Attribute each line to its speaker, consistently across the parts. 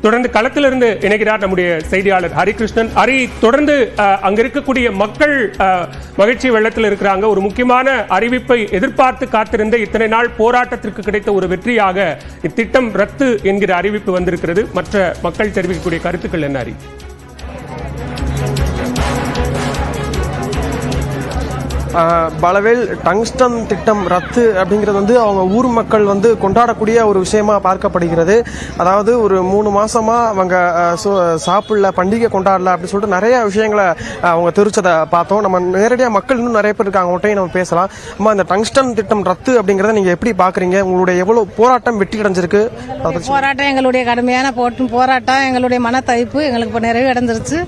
Speaker 1: தொடர்ந்து களத்திலிருந்து இணைகிறார் நம்முடைய செய்தியாளர் ஹரிகிருஷ்ணன். ஹரி, தொடர்ந்து அங்க இருக்கக்கூடிய மக்கள் மகிழ்ச்சி வெள்ளத்தில் இருக்கிறாங்க. ஒரு முக்கியமான அறிவிப்பை எதிர்பார்த்து காத்திருந்த இத்தனை நாள் போராட்டத்திற்கு கிடைத்த ஒரு வெற்றியாக இத்திட்டம் ரத்து என்கிற அறிவிப்பு வந்திருக்கிறது. மற்ற மக்கள் தெரிவிக்கக்கூடிய கருத்துக்கள் என்ன ஹரி?
Speaker 2: பலவேல் டங்ஸ்டன் திட்டம் ரத்து அப்படிங்கிறது வந்து அவங்க ஊர் மக்கள் வந்து கொண்டாடக்கூடிய ஒரு விஷயமா பார்க்கப்படுகிறது. அதாவது ஒரு 3 மாசமா அவங்க சாப்பிடல, பண்டிகை கொண்டாடல அப்படின்னு சொல்லிட்டு நிறைய விஷயங்களை அவங்க தெரிவிச்சதை பார்த்தோம். நம்ம நேரடியாக மக்கள் இன்னும் நிறைய பேர் இருக்காங்க, அவங்கள்ட்டையும் நம்ம பேசலாம். அம்மா, இந்த டங்ஸ்டன் திட்டம் ரத்து அப்படிங்கிறத நீங்க எப்படி பாக்குறீங்க? உங்களுடைய எவ்வளவு போராட்டம் வெற்றி அடைஞ்சிருக்கு?
Speaker 3: போராட்டம் எங்களுடைய கடுமையான போராட்டம், எங்களுடைய மனத்தவிப்பு எங்களுக்கு இப்போ நிறைவு அடைஞ்சிருச்சு.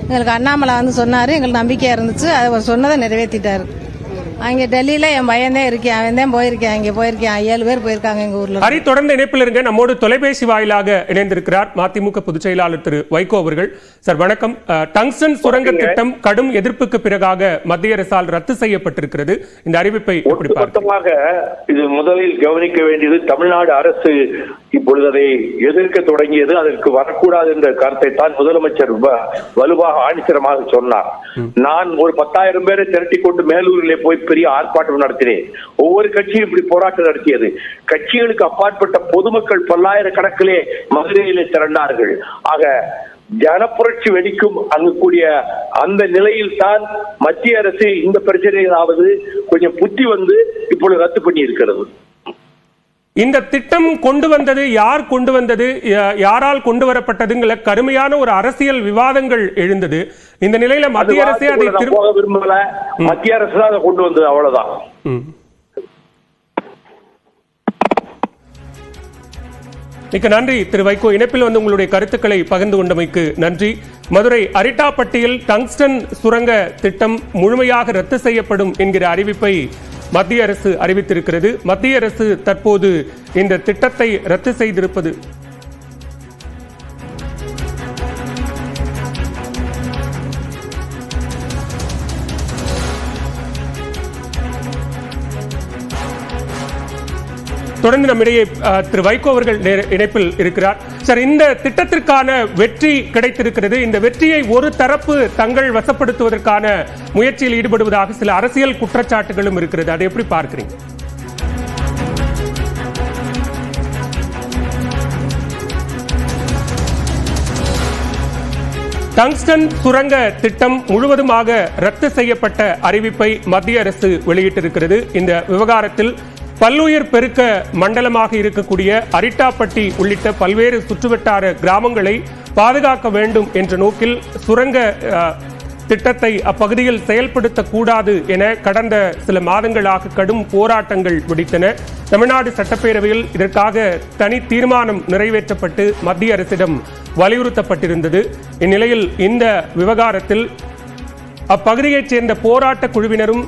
Speaker 3: எங்களுக்கு அண்ணாமலை வந்து சொன்னாரு, எங்களுக்கு நம்பிக்கையா இருந்துச்சு. அவர் சொன்னதை நிறைவேற்றிட்டாரு. அங்கே டெல்லியில என் பையன்தான் இருக்கேன், அவன் தான் போயிருக்கேன், அங்கே போயிருக்கேன். 7 பேர் போயிருக்காங்க எங்க ஊர்ல.
Speaker 1: ஹரி, தொடர்ந்து இணைப்பில் இருங்க. நம்மோடு தொலைபேசி வாயிலாக இணைந்திருக்கிறார் மதிமுக பொதுச் செயலாளர் திரு வைகோ அவர்கள். சார் வணக்கம். டங்ஸ்டன் சுரங்க திட்டம் கடும் எதிர்ப்புக்கு பிறகாக மத்திய அரசால் ரத்து செய்யப்பட்டிருக்கிறது. இந்த அறிவிப்பை எப்படி பார்க்கிறீங்க?
Speaker 4: இது முதலில் கவனிக்க வேண்டியது, தமிழ்நாடு அரசு இப்பொழுது அதை எதிர்க்க தொடங்கியது. அதற்கு வரக்கூடாது என்ற கருத்தை தான் முதலமைச்சர் வலுவாக ஆணித்தரமாக சொன்னார். நான் ஒரு 10,000 பேரை திரட்டி கொண்டு மேலூரிலே போய் பெரிய ஆர்ப்பாட்டம் நடத்தினேன். ஒவ்வொரு கட்சியும் இப்படி போராட்டம் நடத்தியது. கட்சிகளுக்கு அப்பாற்பட்ட பொதுமக்கள் பல்லாயிரக்கணக்கிலே மதுரையிலே திரண்டார்கள். ஆக ஜனப்புரட்சி வெடிக்கும் அங்கு கூடிய அந்த நிலையில் தான் மத்திய அரசு இந்த பிரச்சனையாவது கொஞ்சம் புத்தி வந்து இப்பொழுது ரத்து பண்ணி இருக்கிறது.
Speaker 1: இந்த திட்டம் கொண்டு வந்தது யார், கொண்டு வந்தது யாரால் கொண்டு வரப்பட்டதுங்கிற கடுமையான ஒரு அரசியல் விவாதங்கள் எழுந்தது. இந்த நிலையில மத்திய அரசே அதை
Speaker 4: விரும்பல, மத்திய அரசு தான் அதை கொண்டு வந்தது, அவ்வளவுதான்.
Speaker 1: மிக்க நன்றி திரு வைகோ. இணைப்பில் வந்து உங்களுடைய கருத்துக்களை பகிர்ந்து கொண்டமைக்கு நன்றி. மதுரை அரிட்டாப்பட்டியில் டங்ஸ்டன் சுரங்க திட்டம் முழுமையாக ரத்து செய்யப்படும் என்கிற அறிவிப்பை மத்திய அரசு அறிவித்திருக்கிறது. மத்திய அரசு தற்போது இந்த திட்டத்தை ரத்து செய்திருப்பது தொடர்ந்து நம்மிடையே திரு வைகோ அவர்கள் இணைப்பில் இருக்கிறார். சார், இந்த திட்டத்திற்கான வெற்றி கிடைத்திருக்கிறது. இந்த வெற்றியை ஒரு தரப்பு தங்கள் வசப்படுத்துவதற்கான முயற்சியில் ஈடுபடுவதாக சில அரசியல் குற்றச்சாட்டுகளும் இருக்கிறது. அதை எப்படி பார்க்கிறீங்க? டங்ஸ்டன் சுரங்க திட்டம் முழுவதுமாக ரத்து செய்யப்பட்ட அறிவிப்பை மத்திய அரசு வெளியிட்டிருக்கிறது. இந்த விவகாரத்தில் பல்லுயிர் பெருக்க மண்டலமாக இருக்கக்கூடிய அரிட்டாப்பட்டி உள்ளிட்ட பல்வேறு சுற்றுவட்டார கிராமங்களை பாதுகாக்க வேண்டும் என்ற நோக்கில் சுரங்க திட்டத்தை அப்பகுதியில் செயல்படுத்தக்கூடாது என கடந்த சில மாதங்களாக கடும் போராட்டங்கள் வெடித்தன. தமிழ்நாடு சட்டப்பேரவையில் இதற்காக தனி தீர்மானம் நிறைவேற்றப்பட்டு மத்திய அரசிடம் வலியுறுத்தப்பட்டிருந்தது. இந்நிலையில் இந்த விவகாரத்தில் அப்பகுதியைச் சேர்ந்த போராட்ட குழுவினரும்